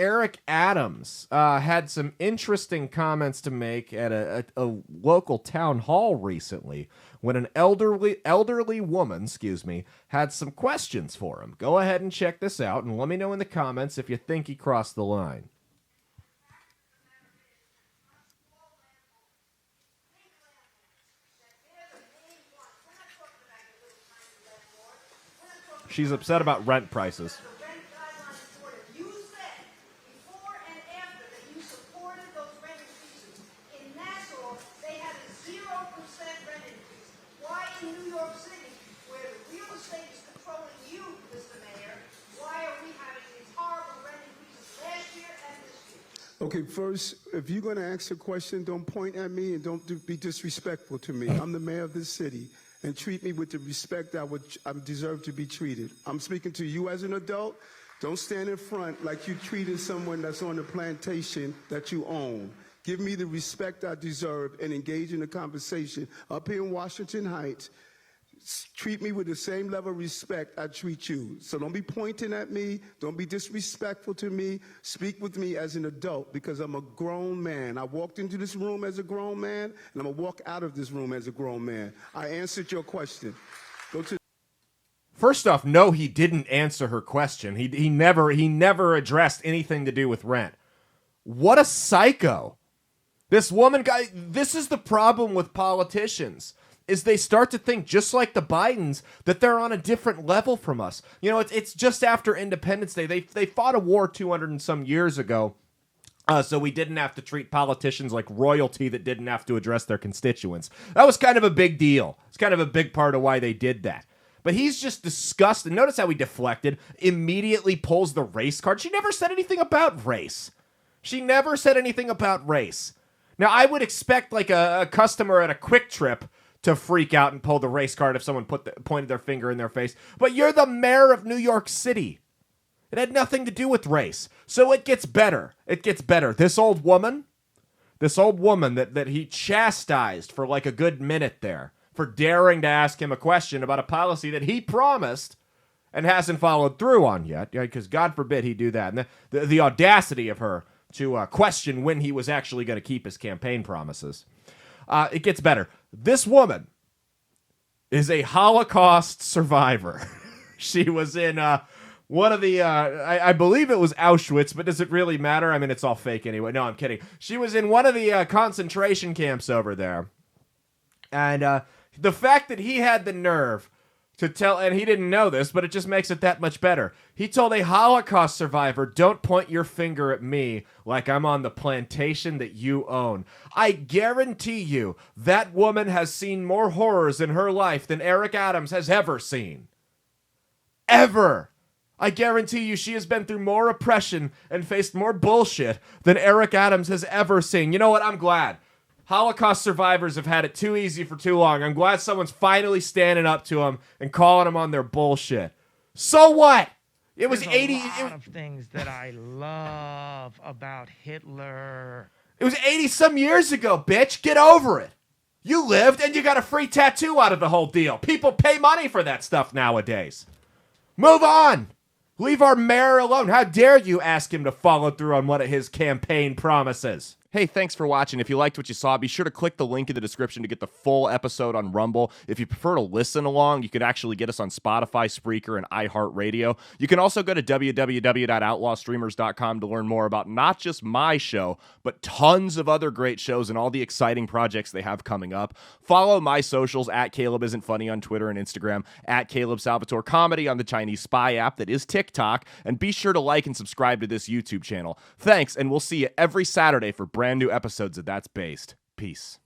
Eric Adams had some interesting comments to make at a local town hall recently when an elderly woman, had some questions for him. Go ahead and check this out and let me know in the comments if you think he crossed the line. She's upset about rent prices. Okay, first, if you're going to ask a question, don't point at me and don't be disrespectful to me. I'm the mayor of this city, and treat me with the respect I deserve to be treated. I'm speaking to you as an adult. Don't stand in front like you treated someone that's on the plantation that you own. Give me the respect I deserve and engage in a conversation up here in Washington Heights. Treat me with the same level of respect I treat you. So don't be pointing at me. Don't be disrespectful to me. Speak with me as an adult because I'm a grown man. I walked into this room as a grown man, and I'm going to walk out of this room as a grown man. I answered your question. Go to. First off, no, he didn't answer her question. He never addressed anything to do with rent. What a psycho. This woman, guy, this is the problem with politicians. Is they start to think, just like the Bidens, that they're on a different level from us. You know, it's just after Independence Day. They fought a war 200 and some years ago, so we didn't have to treat politicians like royalty that didn't have to address their constituents. That was kind of a big deal. It's kind of a big part of why they did that. But he's just disgusted. Notice how he deflected, immediately pulls the race card. She never said anything about race. Now, I would expect like a customer at a Quick Trip to freak out and pull the race card if someone pointed their finger in their face. But you're the mayor of New York City. It had nothing to do with race. So it gets better. This old woman that he chastised for like a good minute there for daring to ask him a question about a policy that he promised and hasn't followed through on yet, because God forbid he do that. And the audacity of her to question when he was actually going to keep his campaign promises. It gets better. This woman is a Holocaust survivor. She was in one of the, I believe it was Auschwitz, but does it really matter? I mean, it's all fake anyway. No, I'm kidding. She was in one of the concentration camps over there. And the fact that he had the nerve to tell, and he didn't know this, but it just makes it that much better. He told a Holocaust survivor, don't point your finger at me like I'm on the plantation that you own. I guarantee you that woman has seen more horrors in her life than Eric Adams has ever seen. Ever. I guarantee you she has been through more oppression and faced more bullshit than Eric Adams has ever seen. You know what? I'm glad. Holocaust survivors have had it too easy for too long. I'm glad someone's finally standing up to them and calling them on their bullshit. So what? It was There's 80. a lot of things that I love about Hitler. It was 80 some years ago, bitch. Get over it. You lived and you got a free tattoo out of the whole deal. People pay money for that stuff nowadays. Move on. Leave our mayor alone. How dare you ask him to follow through on one of his campaign promises? Hey, thanks for watching. If you liked what you saw, be sure to click the link in the description to get the full episode on Rumble. If you prefer to listen along, you could actually get us on Spotify, Spreaker, and iHeartRadio. You can also go to www.outlawstreamers.com to learn more about not just my show, but tons of other great shows and all the exciting projects they have coming up. Follow my socials at Caleb Isn't Funny on Twitter and Instagram, at Caleb Salvatore Comedy on the Chinese Spy app that is TikTok, and be sure to like and subscribe to this YouTube channel. Thanks, and we'll see you every Saturday for brand new episodes of That's Based. Peace.